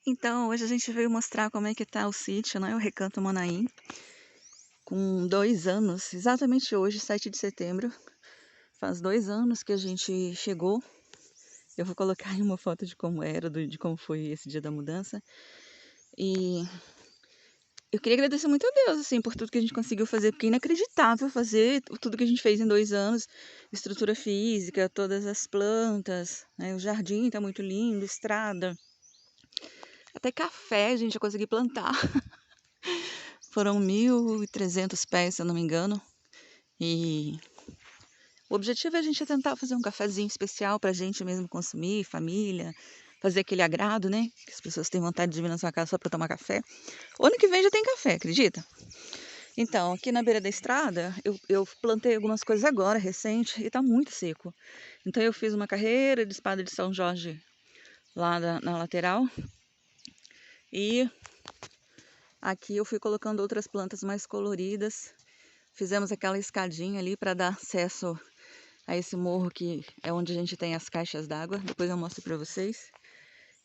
Então, hoje a gente veio mostrar como é que tá o sítio, né, o Recanto Manaim, com 2 anos, exatamente hoje, 7 de setembro, faz 2 anos que a gente chegou. Eu vou colocar aí uma foto de como era, de como foi esse dia da mudança. E eu queria agradecer muito a Deus, assim, por tudo que a gente conseguiu fazer, porque é inacreditável fazer tudo que a gente fez em 2 anos, estrutura física, todas as plantas, né, o jardim tá muito lindo, estrada, até café a gente já conseguiu plantar. Foram 1.300 pés, se eu não me engano. E o objetivo é a gente tentar fazer um cafezinho especial pra gente mesmo consumir, família, fazer aquele agrado, né? Que as pessoas têm vontade de vir na sua casa só pra tomar café. O ano que vem já tem café, acredita? Então, aqui na beira da estrada, eu plantei algumas coisas agora, recente, e tá muito seco. Então eu fiz uma carreira de espada de São Jorge lá na lateral. E aqui eu fui colocando outras plantas mais coloridas. Fizemos aquela escadinha ali para dar acesso a esse morro que é onde a gente tem as caixas d'água. Depois eu mostro para vocês.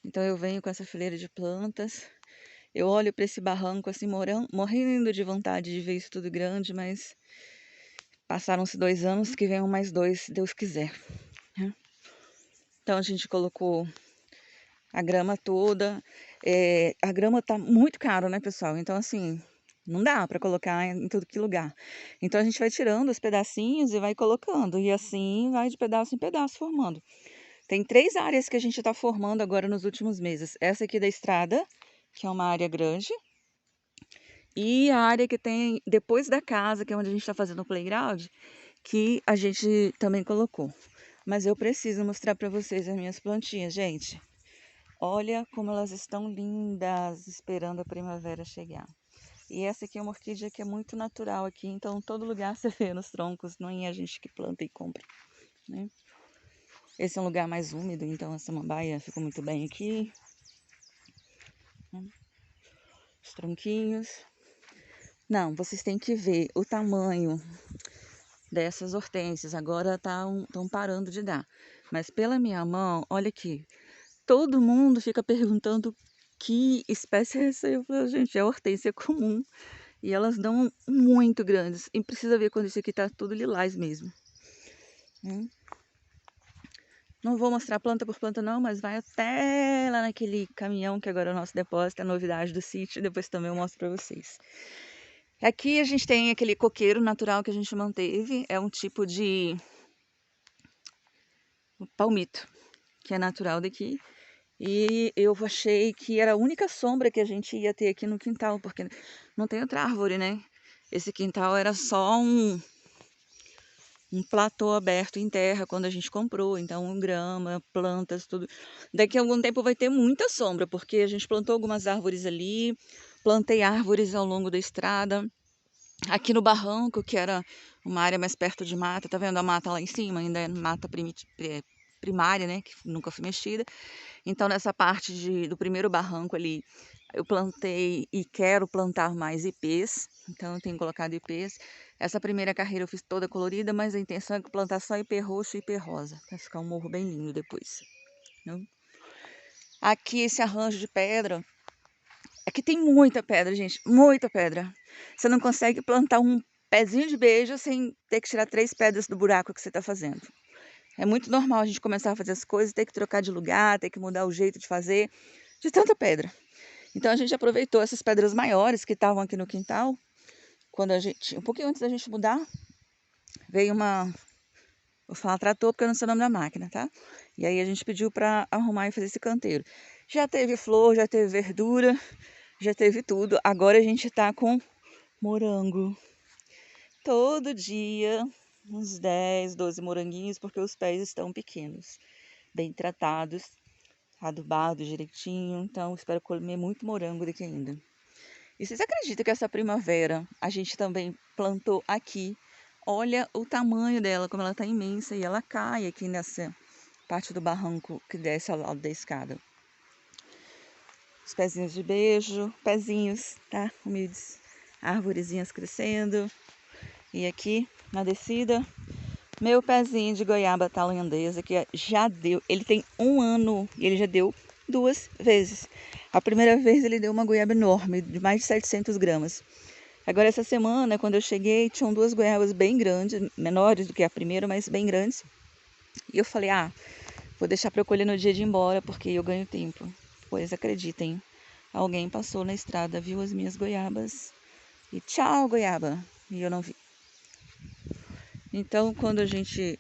Então eu venho com essa fileira de plantas. Eu olho para esse barranco assim, morrendo de vontade de ver isso tudo grande, mas passaram-se 2 anos, que venham mais 2, se Deus quiser, né? Então a gente colocou a grama toda. A grama tá muito caro, né, pessoal? Então assim, não dá para colocar em tudo que lugar. Então a gente vai tirando os pedacinhos e vai colocando. E assim vai de pedaço em pedaço formando. Tem 3 áreas que a gente está formando agora nos últimos meses. Essa aqui da estrada, que é uma área grande. E a área que tem depois da casa, que é onde a gente está fazendo o playground, que a gente também colocou. Mas eu preciso mostrar para vocês as minhas plantinhas, gente. Olha como elas estão lindas, esperando a primavera chegar. E essa aqui é uma orquídea que é muito natural aqui, então todo lugar você vê nos troncos, não é a gente que planta e compra, né? Esse é um lugar mais úmido, então a samambaia ficou muito bem aqui, né? Os tronquinhos. Não, vocês têm que ver o tamanho dessas hortênsias. Agora estão parando de dar. Mas pela minha mão, olha aqui. Todo mundo fica perguntando que espécie é essa. Eu falo, gente, é hortênsia comum. E elas dão muito grandes. E precisa ver quando isso aqui tá tudo lilás mesmo. Não vou mostrar planta por planta não, mas vai até lá naquele caminhão que agora é o nosso depósito, é a novidade do sítio. Depois também eu mostro pra vocês. Aqui a gente tem aquele coqueiro natural que a gente manteve. É um tipo de palmito, que é natural daqui. E eu achei que era a única sombra que a gente ia ter aqui no quintal, porque não tem outra árvore, né? Esse quintal era só um platô aberto em terra quando a gente comprou, então grama, plantas, tudo. Daqui a algum tempo vai ter muita sombra, porque a gente plantou algumas árvores ali, plantei árvores ao longo da estrada. Aqui no barranco, que era uma área mais perto de mata, tá vendo a mata lá em cima? Ainda é mata primária, né, que nunca foi mexida. Então nessa parte do primeiro barranco ali, eu plantei e quero plantar mais ipês, então eu tenho colocado ipês. Essa primeira carreira eu fiz toda colorida, mas a intenção é plantar só ipê roxo e ipê rosa, para ficar um morro bem lindo depois, né? Aqui esse arranjo de pedra, aqui tem muita pedra, gente, muita pedra. Você não consegue plantar um pezinho de beijo sem ter que tirar 3 pedras do buraco que você está fazendo. É muito normal a gente começar a fazer as coisas, ter que trocar de lugar, ter que mudar o jeito de fazer, de tanta pedra. Então a gente aproveitou essas pedras maiores que estavam aqui no quintal. Quando a gente, um pouquinho antes da gente mudar, veio vou falar trator porque eu não sei o nome da máquina, tá? E aí a gente pediu para arrumar e fazer esse canteiro. Já teve flor, já teve verdura, já teve tudo. Agora a gente tá com morango. Todo dia, uns 10, 12 moranguinhos, porque os pés estão pequenos, bem tratados, adubados direitinho. Então, espero comer muito morango daqui ainda. E vocês acreditam que essa primavera a gente também plantou aqui? Olha o tamanho dela, como ela tá imensa, e ela cai aqui nessa parte do barranco que desce ao lado da escada. Os pezinhos de beijo, pezinhos, tá? Humildes. Arvorezinhas crescendo. E aqui na descida, meu pezinho de goiaba tailandesa que já deu. Ele tem 1 ano e ele já deu 2 vezes. A primeira vez ele deu uma goiaba enorme, de mais de 700 gramas. Agora essa semana, quando eu cheguei, tinham 2 goiabas bem grandes, menores do que a primeira, mas bem grandes. E eu falei, vou deixar para eu colher no dia de ir embora, porque eu ganho tempo. Pois acreditem, alguém passou na estrada, viu as minhas goiabas e tchau, goiaba. E eu não vi. Então, quando a gente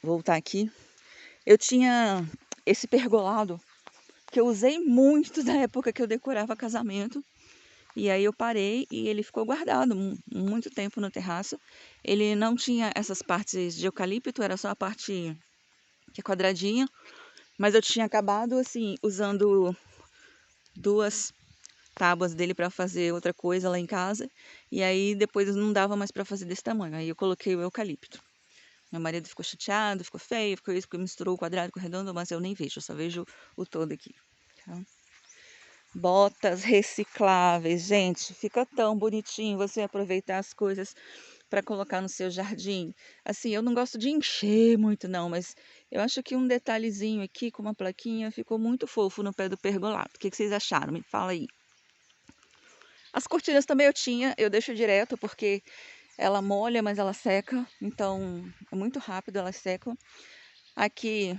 voltar aqui, eu tinha esse pergolado que eu usei muito na época que eu decorava casamento. E aí eu parei e ele ficou guardado muito tempo no terraço. Ele não tinha essas partes de eucalipto, era só a parte que é quadradinha. Mas eu tinha acabado, assim, usando 2 tábuas dele para fazer outra coisa lá em casa. E aí depois não dava mais para fazer desse tamanho. Aí eu coloquei o eucalipto. Meu marido ficou chateado, ficou feio, ficou isso, porque misturou o quadrado com o redondo, mas eu nem vejo, eu só vejo o todo aqui. Tá? Botas recicláveis, gente, fica tão bonitinho você aproveitar as coisas para colocar no seu jardim. Assim, eu não gosto de encher muito não, mas eu acho que um detalhezinho aqui com uma plaquinha ficou muito fofo no pé do pergolado. O que vocês acharam? Me fala aí. As cortinas também eu deixo direto porque ela molha, mas ela seca, então é muito rápido, elas secam. Aqui,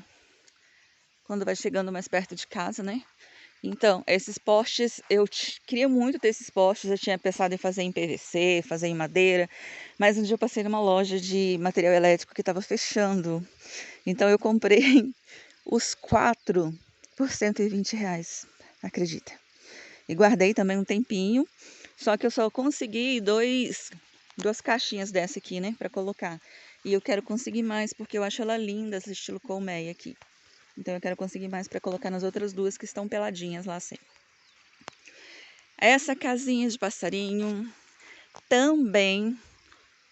quando vai chegando mais perto de casa, né? Então, esses postes, eu queria muito ter esses postes, eu tinha pensado em fazer em PVC, fazer em madeira, mas um dia eu passei numa loja de material elétrico que estava fechando. Então eu comprei os 4 por R$ 120, acredita? E guardei também um tempinho, só que eu só consegui 2 caixinhas dessa aqui, né, para colocar. E eu quero conseguir mais, porque eu acho ela linda, esse estilo colmeia aqui. Então eu quero conseguir mais para colocar nas outras 2 que estão peladinhas lá assim. Essa casinha de passarinho também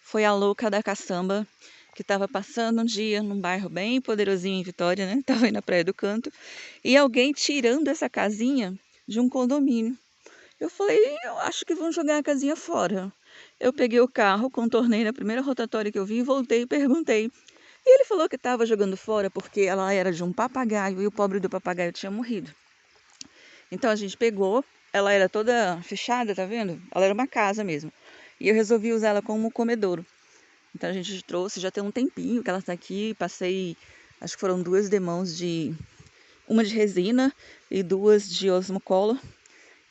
foi a louca da caçamba, que estava passando um dia num bairro bem poderosinho em Vitória, né? Tava aí na Praia do Canto, e alguém tirando essa casinha de um condomínio. Eu falei, eu acho que vão jogar a casinha fora. Eu peguei o carro, contornei na primeira rotatória que eu vi, voltei e perguntei. E ele falou que estava jogando fora porque ela era de um papagaio e o pobre do papagaio tinha morrido. Então a gente pegou, ela era toda fechada, tá vendo? Ela era uma casa mesmo. E eu resolvi usar ela como comedouro. Então a gente trouxe, já tem um tempinho que ela tá aqui, passei, acho que foram 2 demãos uma de resina e 2 de osmocola.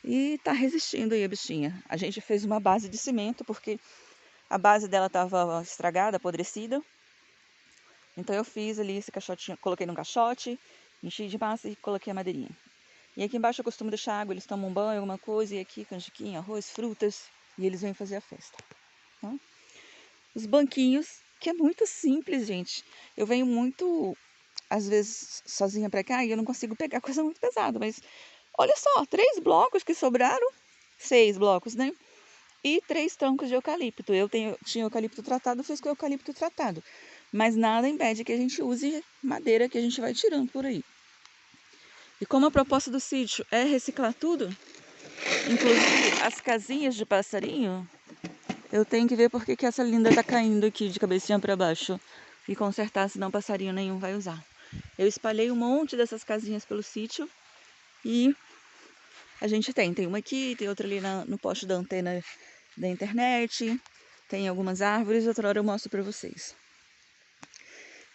E tá resistindo aí a bichinha. A gente fez uma base de cimento porque a base dela tava estragada, apodrecida. Então eu fiz ali esse caixotinho, coloquei num caixote, enchi de massa e coloquei a madeirinha. E aqui embaixo eu costumo deixar água, eles tomam banho, alguma coisa, e aqui canjiquinha, arroz, frutas, e eles vêm fazer a festa. Tá? Os banquinhos, que é muito simples, gente. Eu venho muito, às vezes, sozinha pra cá e eu não consigo pegar coisa muito pesada, mas olha só, 3 blocos que sobraram, 6 blocos, né? E 3 troncos de eucalipto. Tinha eucalipto tratado, fiz com eucalipto tratado. Mas nada impede que a gente use madeira que a gente vai tirando por aí. E como a proposta do sítio é reciclar tudo, inclusive as casinhas de passarinho, eu tenho que ver por que essa linda tá caindo aqui de cabecinha para baixo e consertar, senão passarinho nenhum vai usar. Eu espalhei um monte dessas casinhas pelo sítio e a gente tem uma aqui, tem outra ali no poste da antena da internet, tem algumas árvores, outra hora eu mostro para vocês.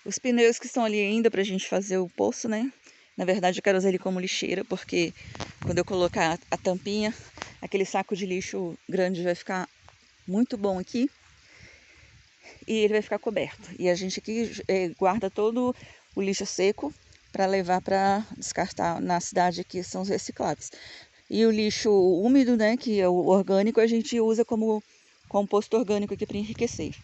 Os pneus que estão ali ainda pra gente fazer o poço, né? Na verdade eu quero usar ele como lixeira, porque quando eu colocar a tampinha, aquele saco de lixo grande vai ficar muito bom aqui. E ele vai ficar coberto. E a gente aqui guarda todo o lixo seco para levar para descartar na cidade, aqui são os recicláveis. E o lixo úmido, né, que é o orgânico, a gente usa como composto orgânico aqui para enriquecer.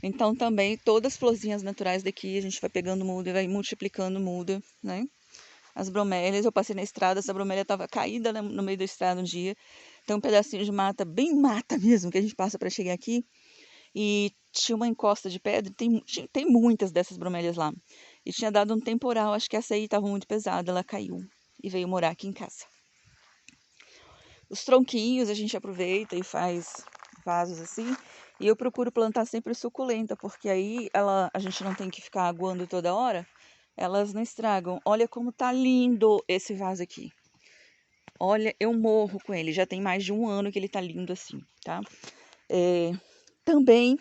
Então também todas as florzinhas naturais daqui a gente vai pegando muda e vai multiplicando muda, né? As bromélias, eu passei na estrada, essa bromélia estava caída no meio da estrada um dia. Tem um pedacinho de mata, bem mata mesmo, que a gente passa para chegar aqui. E tinha uma encosta de pedra, tem muitas dessas bromélias lá. E tinha dado um temporal, acho que essa aí estava muito pesada, ela caiu e veio morar aqui em casa. Os tronquinhos a gente aproveita e faz vasos assim. E eu procuro plantar sempre suculenta, porque aí a gente não tem que ficar aguando toda hora. elas não estragam. Olha como tá lindo esse vaso aqui. Olha, eu morro com ele. Já tem mais de 1 ano que ele tá lindo assim, tá? Também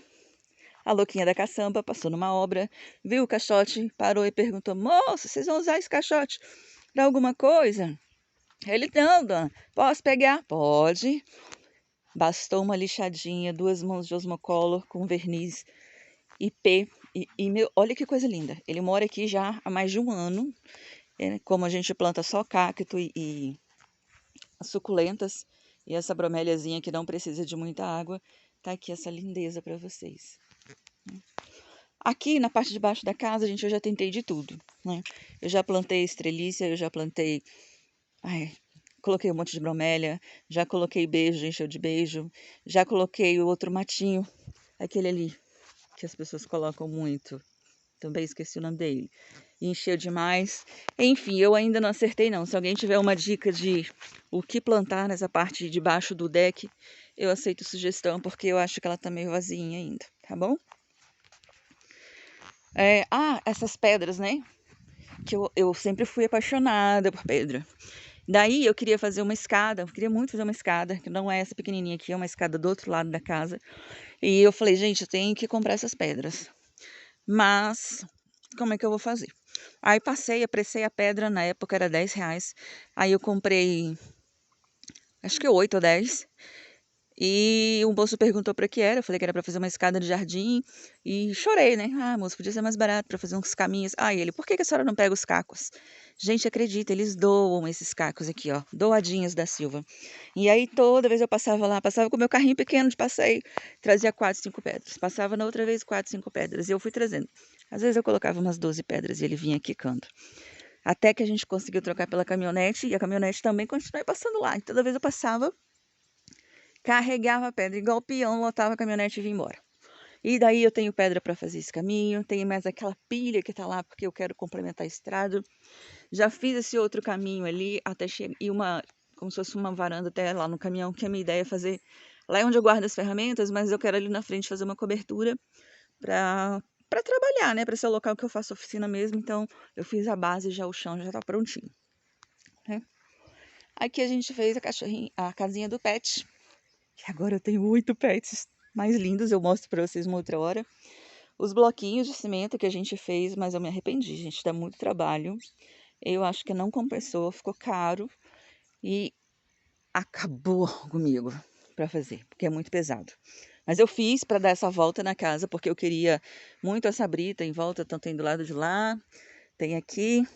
a louquinha da caçamba passou numa obra, viu o caixote, parou e perguntou: moça, vocês vão usar esse caixote para alguma coisa? Ele: não, dona, posso pegar? Pode. Bastou uma lixadinha, 2 mãos de osmocolor com verniz IP. Olha que coisa linda. Ele mora aqui já há mais de 1 ano. Como a gente planta só cacto e suculentas, e essa broméliazinha que não precisa de muita água, tá aqui essa lindeza para vocês. Aqui na parte de baixo da casa, gente, eu já tentei de tudo, né? Eu já plantei estrelícia, eu já plantei... coloquei um monte de bromélia, já coloquei beijo, encheu de beijo, já coloquei o outro matinho, aquele ali, que as pessoas colocam muito, também esqueci o nome dele, encheu demais. Enfim, eu ainda não acertei não. Se alguém tiver uma dica de o que plantar nessa parte de baixo do deck, eu aceito sugestão, porque eu acho que ela tá meio vazinha ainda, tá bom? Essas pedras, né? Que eu sempre fui apaixonada por pedra. Daí eu queria fazer uma escada, eu queria muito fazer uma escada, que não é essa pequenininha aqui, é uma escada do outro lado da casa. E eu falei, gente, eu tenho que comprar essas pedras. Mas, como é que eu vou fazer? Aí apressei a pedra, na época era R$10. Aí eu comprei, acho que 8 ou 10. E o moço perguntou para que era, eu falei que era para fazer uma escada de jardim. E chorei, né? Ah, moço, podia ser mais barato para fazer uns caminhos. Ele, por que a senhora não pega os cacos? Gente, acredita, eles doam esses cacos aqui, ó, doadinhos da Silva. E aí toda vez eu passava lá, passava com o meu carrinho pequeno de passeio, trazia 4, 5 pedras. Passava na outra vez 4, 5 pedras. E eu fui trazendo. Às vezes eu colocava umas 12 pedras e ele vinha quicando. Até que a gente conseguiu trocar pela caminhonete e a caminhonete também continuou passando lá. E toda vez eu passava, carregava a pedra igual peão, lotava a caminhonete e vinha embora. E daí eu tenho pedra para fazer esse caminho, tenho mais aquela pilha que tá lá porque eu quero complementar a estrada. Já fiz esse outro caminho ali até chegar e como se fosse uma varanda até lá no caminhão, que a minha ideia é fazer lá onde eu guardo as ferramentas, mas eu quero ali na frente fazer uma cobertura para trabalhar, né, para ser o local que eu faço oficina mesmo. Então eu fiz a base, já o chão já tá prontinho, né? Aqui a gente fez a casinha do pet, que agora eu tenho 8 pets mais lindos, eu mostro para vocês uma outra hora. Os bloquinhos de cimento que a gente fez, mas eu me arrependi, gente, dá muito trabalho. Eu acho que não compensou, ficou caro e acabou comigo para fazer, porque é muito pesado. Mas eu fiz para dar essa volta na casa, porque eu queria muito essa brita em volta, tanto tem do lado de lá, tem aqui,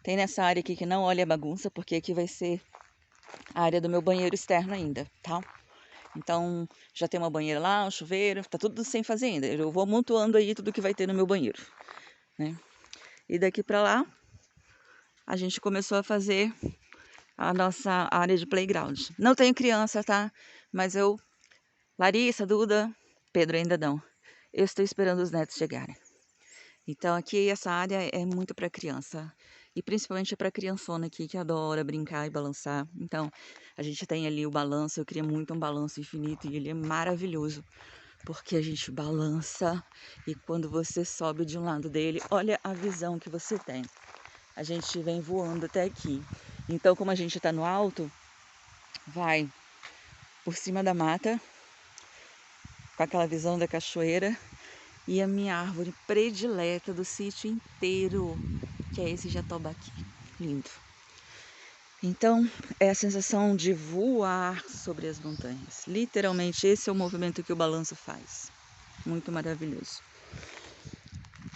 tem nessa área aqui que não olha a bagunça, porque aqui vai ser a área do meu banheiro externo ainda, tá? Então, já tem uma banheira lá, um chuveiro, tá tudo sem fazer ainda. Eu vou amontoando aí tudo que vai ter no meu banheiro, né? E daqui para lá, a gente começou a fazer a nossa área de playground. Não tenho criança, tá? Mas Larissa, Duda, Pedro ainda não. Eu estou esperando os netos chegarem. Então aqui essa área é muito para criança. E principalmente para criançona aqui que adora brincar e balançar. Então a gente tem ali o balanço. Eu queria muito um balanço infinito e ele é maravilhoso. Porque a gente balança e quando você sobe de um lado dele, olha a visão que você tem. A gente vem voando até aqui. Então como a gente está no alto, vai por cima da mata, com aquela visão da cachoeira, e a minha árvore predileta do sítio inteiro, que é esse jatobaqui, lindo. Então, é a sensação de voar sobre as montanhas. Literalmente, esse é o movimento que o balanço faz. Muito maravilhoso.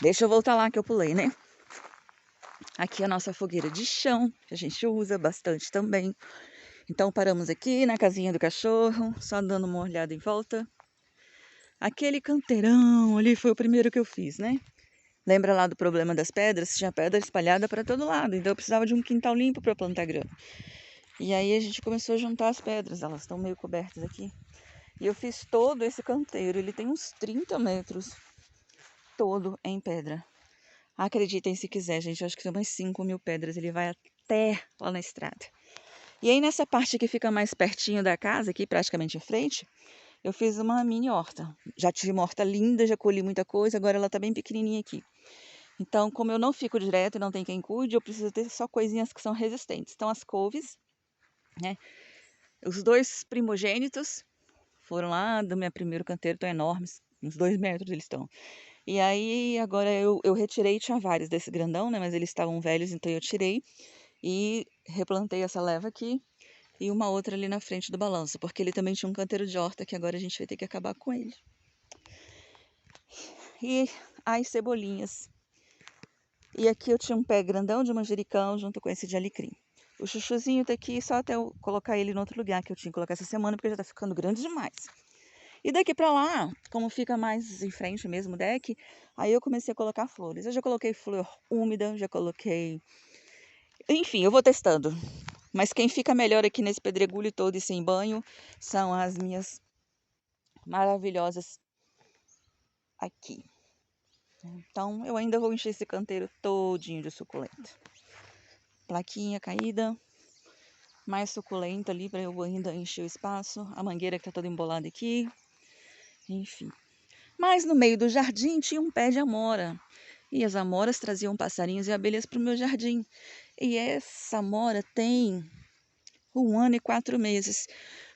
Deixa eu voltar lá que eu pulei, né? Aqui é a nossa fogueira de chão, que a gente usa bastante também. Então, paramos aqui na casinha do cachorro, só dando uma olhada em volta. Aquele canteirão ali foi o primeiro que eu fiz, né? Lembra lá do problema das pedras? Tinha pedra espalhada para todo lado, então eu precisava de um quintal limpo para plantar grama. E aí a gente começou a juntar as pedras, elas estão meio cobertas aqui. E eu fiz todo esse canteiro, ele tem uns 30 metros, todo em pedra. Acreditem se quiser, gente, eu acho que são umas 5.000 pedras, ele vai até lá na estrada. E aí nessa parte que fica mais pertinho da casa, aqui praticamente em frente, eu fiz uma mini horta. Já tive uma horta linda, já colhi muita coisa, agora ela tá bem pequenininha aqui. Então, como eu não fico direto e não tem quem cuide, eu preciso ter só coisinhas que são resistentes. Então, as couves, né? Os 2 primogênitos foram lá do meu primeiro canteiro, estão enormes, uns 2 metros eles estão. E aí, agora eu retirei, tinha vários desse grandão, né? Mas eles estavam velhos, então eu tirei e replantei essa leva aqui e uma outra ali na frente do balanço, porque ele também tinha um canteiro de horta que agora a gente vai ter que acabar com ele. E as cebolinhas. E aqui eu tinha um pé grandão de manjericão junto com esse de alecrim. O chuchuzinho tá aqui só até eu colocar ele em outro lugar que eu tinha que colocar essa semana, porque já tá ficando grande demais. E daqui pra lá, como fica mais em frente mesmo o deck, aí eu comecei a colocar flores. Eu já coloquei flor úmida, já coloquei... Enfim, eu vou testando. Mas quem fica melhor aqui nesse pedregulho todo e sem banho são as minhas maravilhosas aqui. Então, eu ainda vou encher esse canteiro todinho de suculenta. Plaquinha caída, mais suculenta ali para eu ainda encher o espaço. A mangueira que tá toda embolada aqui. Enfim. Mas no meio do jardim tinha um pé de amora. E as amoras traziam passarinhos e abelhas para o meu jardim. E essa amora tem 1 ano e 4 meses.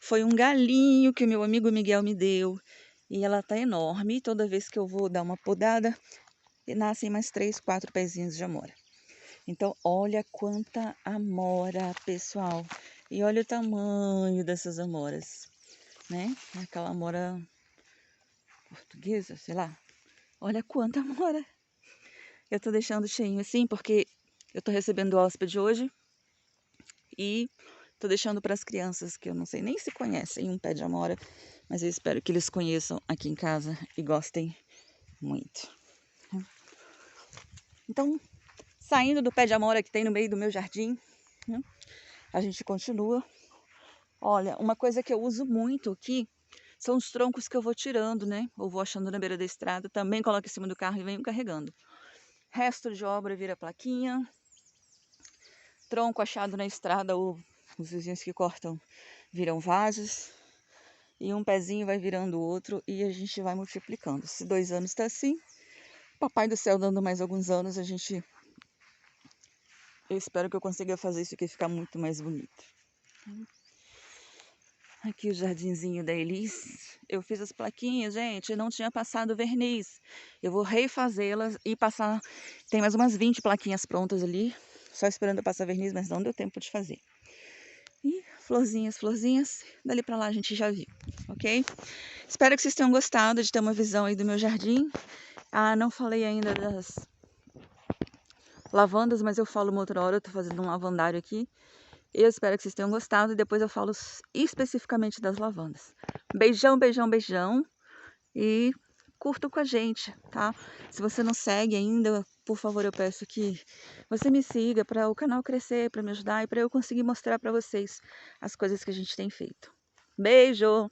Foi um galinho que o meu amigo Miguel me deu. E ela tá enorme. Toda vez que eu vou dar uma podada, nascem mais 3, 4 pezinhos de amora. Então, olha quanta amora, pessoal. E olha o tamanho dessas amoras, né? Aquela amora portuguesa, sei lá. Olha quanta amora. Eu tô deixando cheinho assim porque eu tô recebendo hóspede hoje. E tô deixando para as crianças que eu não sei nem se conhecem um pé de amora. Mas eu espero que eles conheçam aqui em casa e gostem muito. Então, saindo do pé de amora que tem no meio do meu jardim, né, a gente continua. Olha, uma coisa que eu uso muito aqui são os troncos que eu vou tirando, né? Ou vou achando na beira da estrada, também coloco em cima do carro e venho carregando. Resto de obra vira plaquinha, tronco achado na estrada ou os vizinhos que cortam viram vasos. E um pezinho vai virando o outro e a gente vai multiplicando. Se 2 anos tá assim, papai do céu dando mais alguns anos, eu espero que eu consiga fazer isso aqui ficar muito mais bonito. Aqui o jardinzinho da Elis. Eu fiz as plaquinhas, gente, não tinha passado verniz. Eu vou refazê-las e passar... Tem mais umas 20 plaquinhas prontas ali, só esperando eu passar verniz, mas não deu tempo de fazer. E florzinhas, florzinhas, dali pra lá a gente já viu, ok? Espero que vocês tenham gostado de ter uma visão aí do meu jardim. Ah, não falei ainda das lavandas, mas eu falo uma outra hora, eu tô fazendo um lavandário aqui. Eu espero que vocês tenham gostado e depois eu falo especificamente das lavandas. Beijão, beijão, beijão e curtam com a gente, tá? Se você não segue ainda, por favor, eu peço que você me siga para o canal crescer, para me ajudar e para eu conseguir mostrar para vocês as coisas que a gente tem feito. Beijo!